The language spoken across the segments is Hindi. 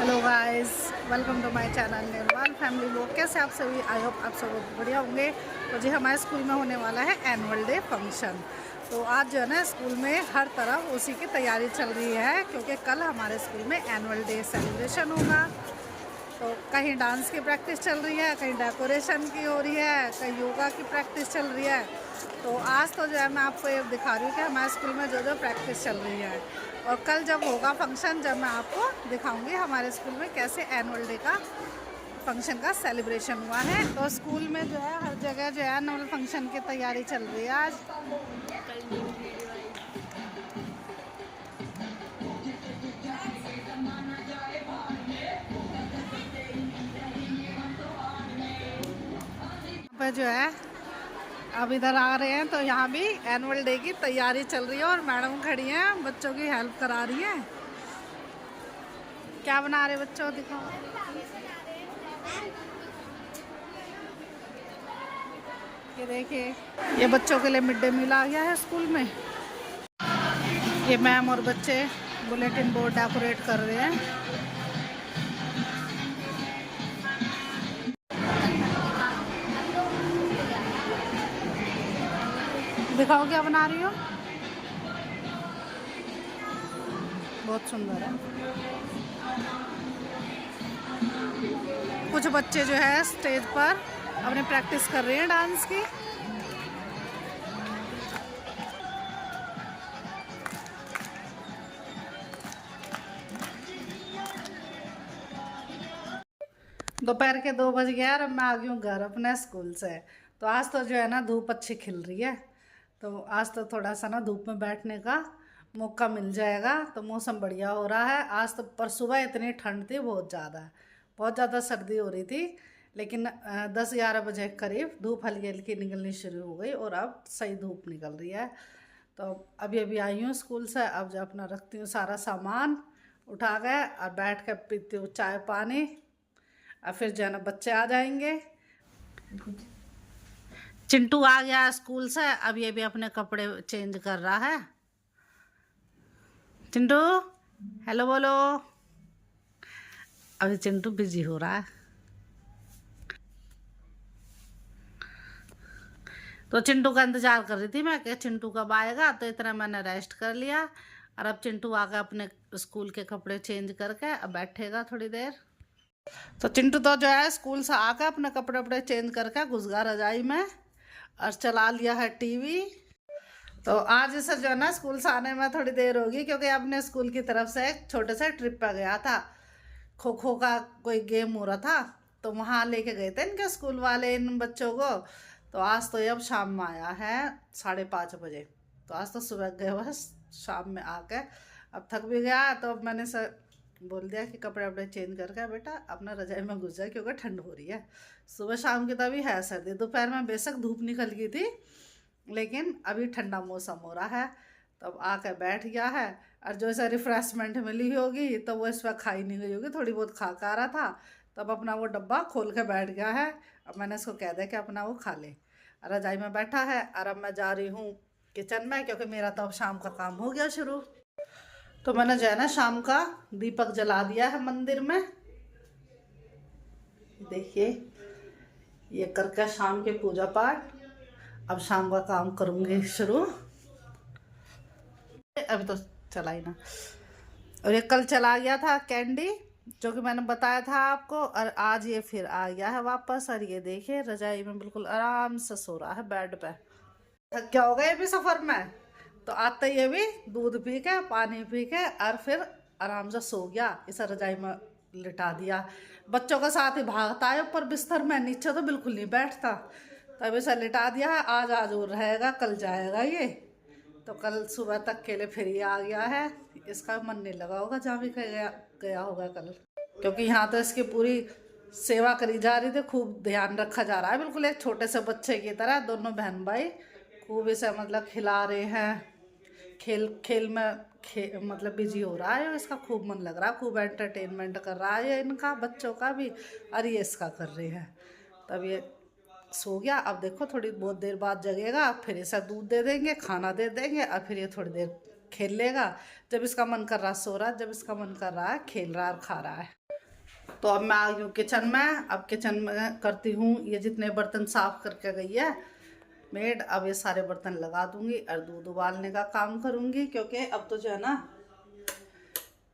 Hello guys, welcome to my channel Nirwal family vlog. कैसे आप सभी? आई होप आप सब बढ़िया होंगे। तो जी हमारे स्कूल में होने वाला है एनुअल डे फंक्शन। तो आज जो है ना स्कूल में हर तरफ उसी की तैयारी चल रही है, क्योंकि कल हमारे स्कूल में एनुअल डे सेलिब्रेशन होगा। तो कहीं डांस की प्रैक्टिस चल रही है, कहीं डेकोरेशन की हो रही है, कहीं योगा की प्रैक्टिस चल रही है। तो आज तो जो है मैं आपको ये दिखा रही हूँ कि हमारे स्कूल में जो जो प्रैक्टिस चल रही है, और कल जब होगा फंक्शन, जब मैं आपको दिखाऊंगी हमारे स्कूल में कैसे एनुअल डे का फंक्शन का सेलिब्रेशन हुआ है। तो स्कूल में जो है हर जगह जो है एनुअल फंक्शन की तैयारी चल रही है आज। पे जो है अब इधर आ रहे हैं, तो यहाँ भी एनुअल डे की तैयारी चल रही है और मैडम खड़ी हैं, बच्चों की हेल्प करा रही हैं। क्या बना रहे बच्चों, दिखाओ। ये देखिए, ये बच्चों के लिए मिड डे मील आ गया है स्कूल में। ये मैम और बच्चे बुलेटिन बोर्ड डेकोरेट कर रहे हैं। दिखाओ क्या बना रही हो। बहुत सुंदर है। कुछ बच्चे जो है स्टेज पर अपनी प्रैक्टिस कर रहे हैं डांस की। दोपहर के 2 बज गया और मैं आ गई हूँ घर अपने स्कूल से। तो आज तो जो है ना धूप अच्छी खिल रही है, तो आज तो थोड़ा सा ना धूप में बैठने का मौका मिल जाएगा। तो मौसम बढ़िया हो रहा है आज तो। पर सुबह इतनी ठंड थी, बहुत ज़्यादा सर्दी हो रही थी। लेकिन 10-11 बजे करीब धूप हल्की हल्की निकलनी शुरू हो गई और अब सही धूप निकल रही है। तो अभी अभी आई हूँ स्कूल से। अब जो अपना रखती हूँ सारा सामान उठा गए और बैठ कर पीती हूँ चाय पानी। और फिर जो है ना बच्चे आ जाएंगे। चिंटू आ गया स्कूल से, अब ये भी अपने कपड़े चेंज कर रहा है। चिंटू हेलो बोलो। अभी चिंटू बिजी हो रहा है। तो चिंटू का इंतजार कर रही थी मैं कि चिंटू कब आएगा, तो इतना मैंने रेस्ट कर लिया। और अब चिंटू आकर अपने स्कूल के कपड़े चेंज करके अब बैठेगा थोड़ी देर। तो चिंटू तो जो है स्कूल से आकर अपने कपड़े वपड़े चेंज करके घुस गया रजाई में और चला लिया है टीवी। तो आज से जो है ना स्कूल से आने में थोड़ी देर होगी, क्योंकि अपने स्कूल की तरफ से एक छोटे से ट्रिप पे गया था। खो खो का कोई गेम हो रहा था, तो वहाँ लेके गए थे इनके स्कूल वाले इन बच्चों को। तो आज तो ये अब शाम में आया है 5:30 बजे। तो आज तो सुबह गए, बस शाम में आके अब थक भी गया। तो अब मैंने सर बोल दिया कि कपड़े वपड़े चेंज करके बेटा अपना रजाई में घुस जाए, क्योंकि ठंड हो रही है। सुबह शाम की तभी है सर्दी, दोपहर में बेशक धूप निकल गई थी, लेकिन अभी ठंडा मौसम हो रहा है। तो अब आकर बैठ गया है। और जो ऐसा रिफ्रेशमेंट मिली होगी तो वो इस वक्त खाई नहीं गई होगी, थोड़ी बहुत खा आ रहा था। तब अपना वो डब्बा खोल के बैठ गया है। अब मैंने इसको कह दिया कि अपना वो खा ले। रजाई में बैठा है और अब मैं जा रही हूँ किचन में, क्योंकि मेरा तो अब शाम का काम हो गया शुरू। तो मैंने जो है ना शाम का दीपक जला दिया है मंदिर में। देखिए, ये करके शाम के पूजा पाठ अब शाम का काम करूँगी शुरू। अभी तो चला ही ना। और ये कल चला गया था कैंडी, जो कि मैंने बताया था आपको, और आज ये फिर आ गया है वापस। और ये देखिए रजाई में बिल्कुल आराम से सो रहा है बेड पे। थक गया होगा ये भी सफर में, तो आते ये भी दूध पी के पानी पी के और फिर आराम से सो गया। इस रजाई में लिटा दिया। बच्चों के साथ ही भागता है ऊपर बिस्तर में, नीचे तो बिल्कुल नहीं बैठता। तब इसे लिटा दिया है। आज आज और रहेगा, कल जाएगा ये। तो कल सुबह तक के लिए फिर ये आ गया है। इसका मन नहीं लगा होगा जहाँ भी गया होगा कल, क्योंकि यहाँ तो इसकी पूरी सेवा करी जा रही थी, खूब ध्यान रखा जा रहा है, बिल्कुल एक छोटे से बच्चे की तरह। दोनों बहन भाई खूब इसे मतलब खिला रहे हैं, खेल खेल में मतलब बिजी हो रहा है। इसका खूब मन लग रहा है, खूब एंटरटेनमेंट कर रहा है इनका, बच्चों का भी, और ये इसका कर रहे हैं। तब ये सो गया। अब देखो थोड़ी बहुत देर बाद जगेगा, फिर इसे दूध दे देंगे, खाना दे देंगे, और फिर ये थोड़ी देर खेल लेगा। जब इसका मन कर रहा सो रहा है, जब इसका मन कर रहा है खेल रहा है और खा रहा है। तो अब मैं आ गई हूँ किचन में। अब किचन में करती हूँ, ये जितने बर्तन साफ करके गई है मेड, अब ये सारे बर्तन लगा दूंगी और दूध उबालने का काम करूंगी, क्योंकि अब तो जो है ना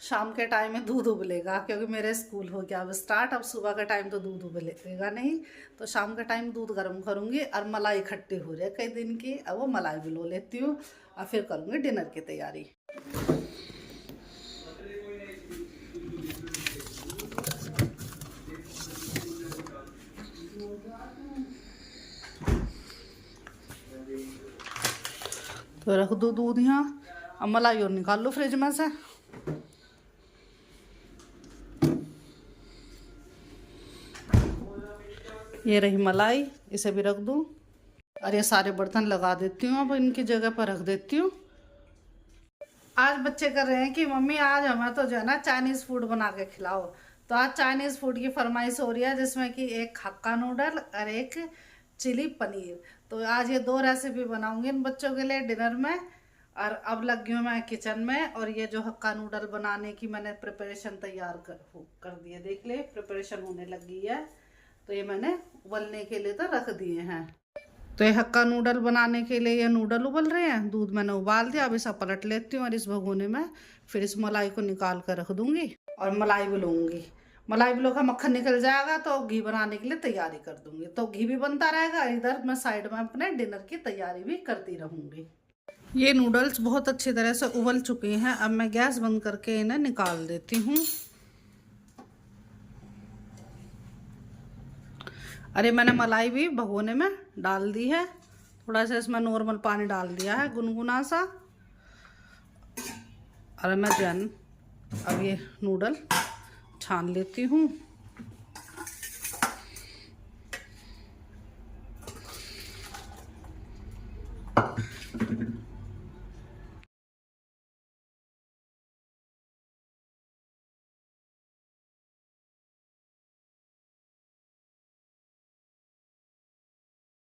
शाम के टाइम में दूध उबलेगा, क्योंकि मेरे स्कूल हो गया अब स्टार्ट। अब सुबह का टाइम तो दूध उबलेगा नहीं, तो शाम के टाइम दूध गर्म करूंगी। और मलाई इकट्ठी हो रही है कई दिन की, अब वो मलाई भी लो लेती हूँ और फिर करूँगी डिनर की तैयारी। तो रख दो दूध यहाँ, अब मलाई और निकाल लो फ्रिज में से। ये रही मलाई, इसे भी रख दूँ। और ये सारे बर्तन लगा देती हूँ, अब इनकी जगह पर रख देती हूँ। आज बच्चे कर रहे हैं कि मम्मी आज हमें तो जो है ना चाइनीज़ फूड बना के खिलाओ। तो आज चाइनीज़ फूड की फरमाइश हो रही है, जिसमें कि एक हक्का नूडल और एक चिली पनीर। तो आज ये 2 रेसिपी बनाऊंगी इन बच्चों के लिए डिनर में। और अब लग गई हूँ मैं किचन में, और ये जो हक्का नूडल बनाने की मैंने प्रिपरेशन तैयार कर दी है। देख ले प्रिपरेशन होने लगी है। तो ये मैंने उबलने के लिए तो रख दिए हैं। तो ये हक्का नूडल बनाने के लिए ये नूडल उबल रहे हैं, दूध मैंने उबाल दिया। अब इसे पलट लेती हूँ और इस भगोने में फिर इस मलाई को निकाल कर रख दूंगी और मलाई भी लूँगी। मलाई भी का मक्खन निकल जाएगा तो घी बनाने के लिए तैयारी कर दूंगी। तो घी भी बनता रहेगा, इधर मैं साइड में अपने डिनर की तैयारी भी करती रहूँगी। ये नूडल्स बहुत अच्छी तरह से उबल चुके हैं। अब मैं गैस बंद करके इन्हें निकाल देती हूँ। अरे मैंने मलाई भी भगोने में डाल दी है, थोड़ा सा इसमें नॉर्मल पानी डाल दिया है गुनगुना सा। और मैं जन अब ये नूडल छान लेती हूँ।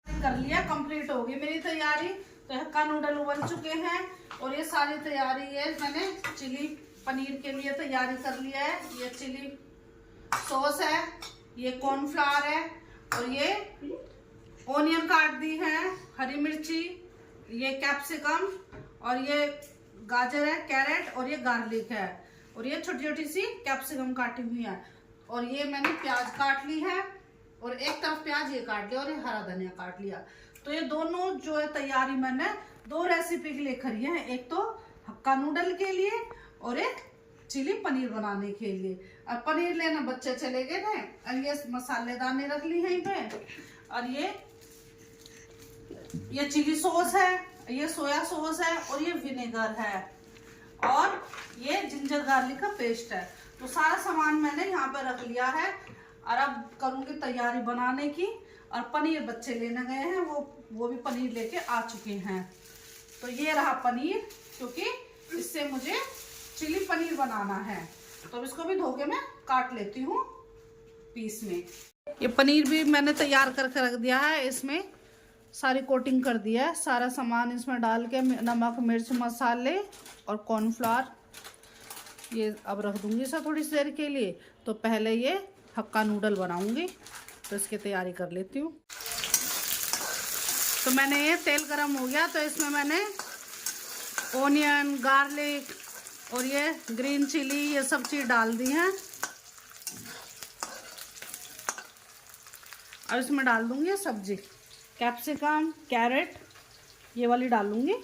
कर लिया, कंप्लीट हो गई मेरी तैयारी। तो हक्का नूडल उबल चुके हैं और ये सारी तैयारी है, मैंने चिली पनीर के लिए तैयारी कर लिया है। ये चिली सॉस है, ये कॉर्नफ्लावर है, और ये ओनियन काट दी है, हरी मिर्ची, ये कैप्सिकम, और ये गाजर है, कैरेट, और ये गार्लिक है, और ये छोटी छोटी सी कैप्सिकम काटी हुई है, और ये मैंने प्याज काट ली है, और एक तरफ प्याज ये काट लिया, और ये हरा धनिया काट लिया। तो ये दोनों जो है तैयारी मैंने 2 रेसिपी के लिए करी है, एक तो हक्का नूडल के लिए और एक चिली पनीर बनाने के लिए। और पनीर लेना बच्चे चले गए थे, और ये मसालेदानी रख ली है यहीं पे। और ये चिली सॉस है, ये सोया सॉस है, और ये विनेगर है, और ये जिंजर गार्लिक का पेस्ट है। तो सारा सामान मैंने यहाँ पे रख लिया है, और अब करूँगी तैयारी बनाने की। और पनीर बच्चे लेने गए हैं, वो भी पनीर लेके आ चुके हैं। तो ये रहा पनीर, क्योंकि इससे मुझे चिली पनीर बनाना है। तो अब इसको भी धो के मैं काट लेती हूँ पीस में। ये पनीर भी मैंने तैयार करके रख दिया है, इसमें सारी कोटिंग कर दिया है। सारा सामान इसमें डाल के नमक, मिर्च, मसाले और कॉर्नफ्लावर ये अब रख दूंगी इसे थोड़ी सी देर के लिए। तो पहले ये हक्का नूडल बनाऊंगी, तो इसकी तैयारी कर लेती हूँ। तो मैंने ये तेल गरम हो गया, तो इसमें मैंने ओनियन, गार्लिक और ये ग्रीन चिली, ये सब चीज़ डाल दी हैं। अब इसमें डाल दूंगी सब्जी, कैप्सिकम, कैरेट, ये वाली डाल लूँगी।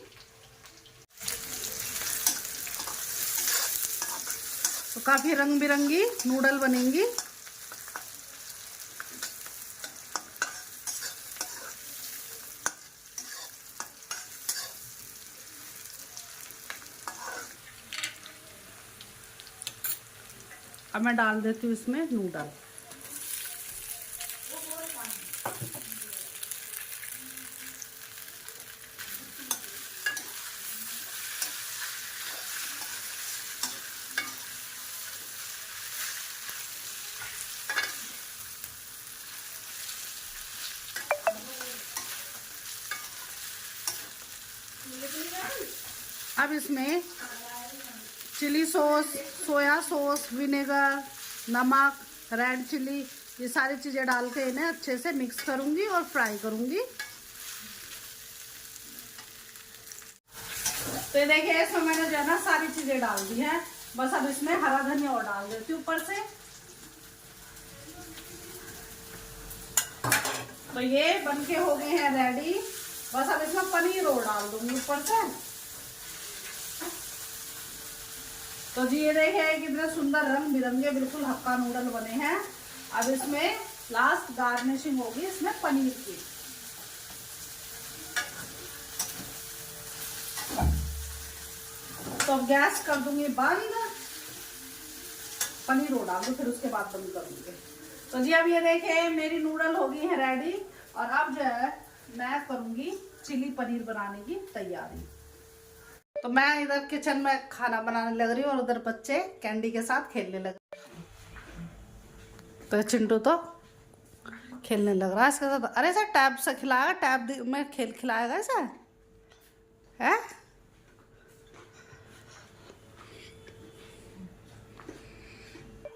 तो काफ़ी रंग बिरंगी नूडल बनेंगी। अब मैं डाल देती हूँ इसमें नूडल। अब इसमें chilli sauce, soya sauce, vinegar, नमक, रेड चिली, ये सारी चीज़ें डाल के इन्हें अच्छे से मिक्स करूँगी और फ्राई करूँगी। तो ये देखिए इसमें मैंने जो है ना सारी चीज़ें डाल दी हैं। बस अब इसमें हरा धनिया और डाल देती हूँ ऊपर से। तो ये बनके हो गए हैं रेडी। बस अब इसमें पनीर और डाल दूंगी ऊपर से। तो जी ये देखिए कितने सुंदर रंग बिरंगे बिल्कुल हक्का नूडल बने हैं। अब इसमें लास्ट गार्निशिंग होगी इसमें पनीर की। तो अब गैस कर दूंगी बंद, पनीर और डाल दूँ फिर उसके बाद बंद कर दूंगी। तो जी अब ये देखिए मेरी नूडल हो गई है रेडी। और अब जो है मैं करूंगी चिली पनीर बनाने की तैयारी। तो मैं इधर किचन में खाना बनाने लग रही हूँ और उधर बच्चे कैंडी के साथ खेलने लगे। तो चिंटू तो खेलने लग रहा है इसके साथ। अरे सर टैब से खिलाएगा, टैब में खिलाएगा ऐसा है।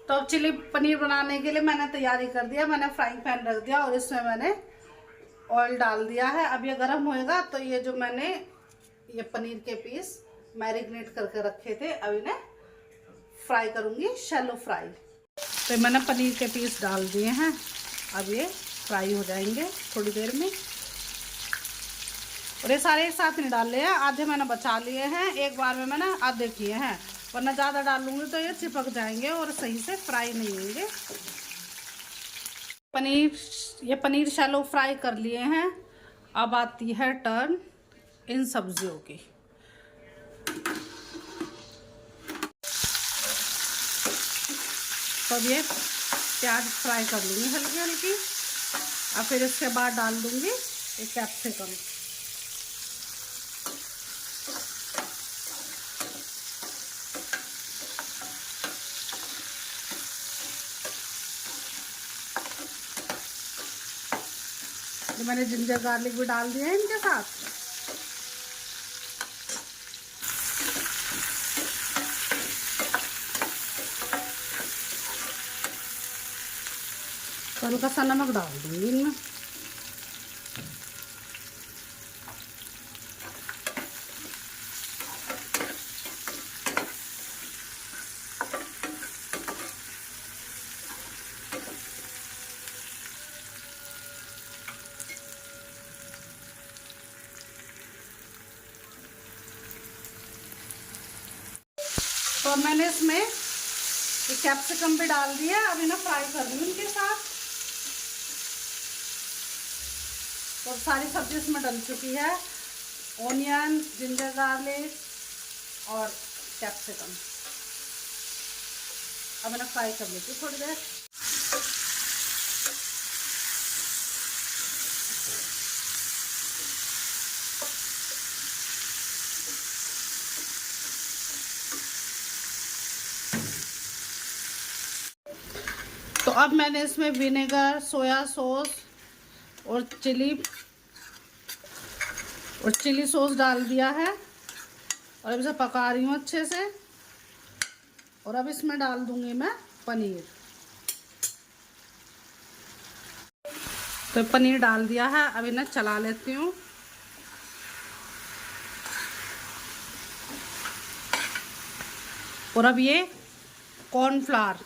तो अब चिली पनीर बनाने के लिए मैंने तैयारी कर दिया। मैंने फ्राइंग पैन रख दिया और इसमें मैंने ऑयल डाल दिया है। अब ये गर्म होएगा तो ये जो मैंने ये पनीर के पीस मैरिनेट करके रखे थे अब इन्हें फ्राई करूंगी, शैलो फ्राई। तो मैंने पनीर के पीस डाल दिए हैं। अब ये फ्राई हो जाएंगे थोड़ी देर में। और ये सारे एक साथ नहीं डाल लिए हैं, आधे मैंने बचा लिए हैं। एक बार में मैंने आधे किए हैं, वरना ज़्यादा डाल लूँगी तो ये चिपक जाएंगे और सही से फ्राई नहीं होंगे। ये पनीर शैलो फ्राई कर लिए हैं। अब आती है टर्न इन सब्जियों की। तो अब ये प्याज फ्राई कर लूँगी हल्की हल्की। और फिर इसके बाद डाल दूँगी एक कैप्सिकम। तो मैंने जिंजर गार्लिक भी डाल दिया है इनके साथ। हल्का सा नमक डाल दूंगी इनमें। तो मैंने इसमें कैप्सिकम भी डाल दिया। अब इन्हें फ्राई कर रही हूँ इनके साथ। और सारी सब्जी इसमें डल चुकी है, ऑनियन, जिंजर गार्लिक और कैप्सिकम। अब इन्हें फ्राई कर लेती हूँ थोड़ी देर। तो अब मैंने इसमें विनेगर, सोया सॉस और चिली सॉस डाल दिया है। और अब इसे पका रही हूँ अच्छे से। और अब इसमें डाल दूंगी मैं पनीर। तो पनीर डाल दिया है, अब इन्हें चला लेती हूँ। और अब ये कॉर्नफ्लावर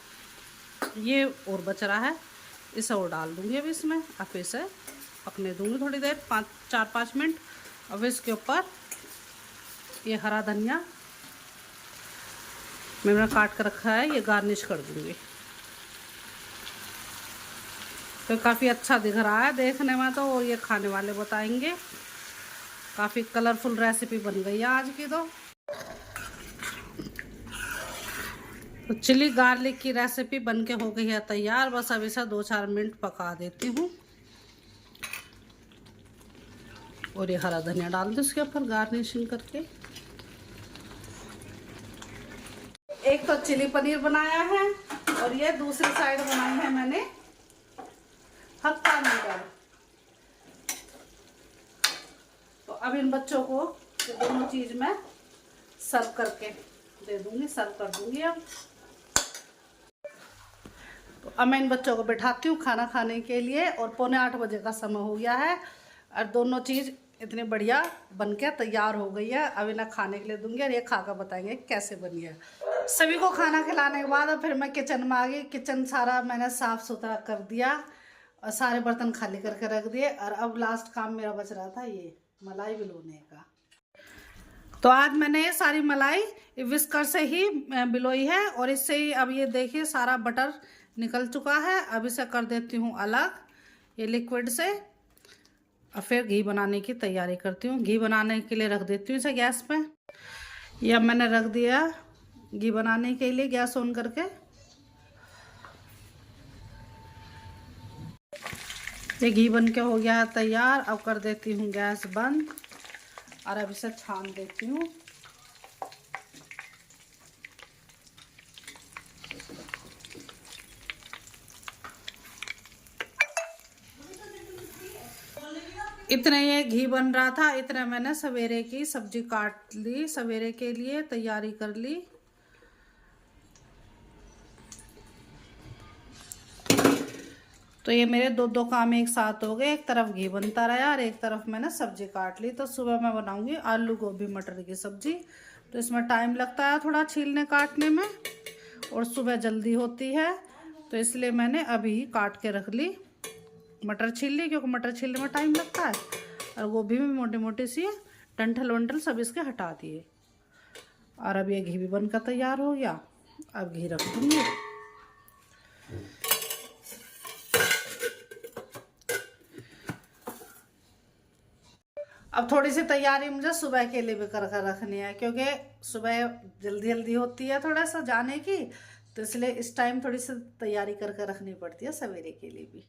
ये और बच रहा है, इसे और डाल दूंगी अब इसमें। अब इसे पकने दूंगी थोड़ी देर, 4-5 मिनट। अब इसके ऊपर ये हरा धनिया मैंने काट कर रखा है, ये गार्निश कर दूंगी। तो काफ़ी अच्छा दिख रहा है देखने में तो, और ये खाने वाले बताएंगे। काफ़ी कलरफुल रेसिपी बन गई है आज की। तो चिली गार्लिक की रेसिपी बनके हो गई है तैयार। बस अब इसे 2-4 मिनट पका देती हूँ। और ये हरा धनिया डाल दो इसके ऊपर गार्निशिंग करके। एक तो चिली पनीर बनाया है और ये दूसरी साइड बनाई है मैंने हक्का नूडल। तो अब इन बच्चों को दोनों चीज में सर्व करके दे दूंगी, सर्व कर दूंगी। अब तो अब मैं इन बच्चों को बैठाती हूँ खाना खाने के लिए, और 7:45 बजे का समय हो गया है, और दोनों चीज़ इतनी बढ़िया बन के तैयार हो गई है। अब इन्हें खाने के लिए दूंगी और ये खा कर बताएंगे कैसे बनी है। सभी को खाना खिलाने के बाद अब फिर मैं किचन में आ गई। किचन सारा मैंने साफ़ सुथरा कर दिया और सारे बर्तन खाली करके रख दिए, और अब लास्ट काम मेरा बच रहा था ये मलाई बिलोने का। तो आज मैंने ये सारी मलाई विस्कर से ही बिलोई है, और इससे ही अब ये देखिए सारा बटर निकल चुका है। अब इसे कर देती हूँ अलग ये लिक्विड से, और फिर घी बनाने की तैयारी करती हूँ। घी बनाने के लिए रख देती हूँ इसे गैस पे। ये अब मैंने रख दिया घी बनाने के लिए गैस ऑन करके। ये घी बन के हो गया है तैयार। अब कर देती हूँ गैस बंद, और अब इसे छान देती हूँ। इतने ये घी बन रहा था, इतने मैंने सवेरे की सब्जी काट ली, सवेरे के लिए तैयारी कर ली। तो ये मेरे दो काम एक साथ हो गए, एक तरफ घी बनता रहा और एक तरफ मैंने सब्जी काट ली। तो सुबह मैं बनाऊंगी आलू गोभी मटर की सब्जी। तो इसमें टाइम लगता है थोड़ा छीलने काटने में, और सुबह जल्दी होती है, तो इसलिए मैंने अभी काट के रख ली। मटर छील ली क्योंकि मटर छीलने में टाइम लगता है, और गोभी में मोटी मोटी सी डंठल वंठल सब इसके हटा दिए। और अब ये घी भी बनकर तैयार हो गया। अब घी रख दूँगी। अब थोड़ी सी तैयारी मुझे सुबह के लिए भी कर रखनी है, क्योंकि सुबह जल्दी जल्दी होती है थोड़ा सा जाने की, तो इसलिए इस टाइम थोड़ी सी तैयारी कर रखनी पड़ती है सवेरे के लिए भी।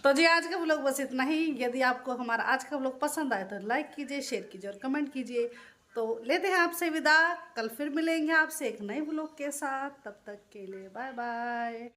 तो जी आज का व्लॉग बस इतना ही। यदि आपको हमारा आज का व्लॉग पसंद आए तो लाइक कीजिए, शेयर कीजिए और कमेंट कीजिए। तो लेते हैं आपसे विदा, कल फिर मिलेंगे आपसे एक नए व्लॉग के साथ। तब तक के लिए बाय बाय।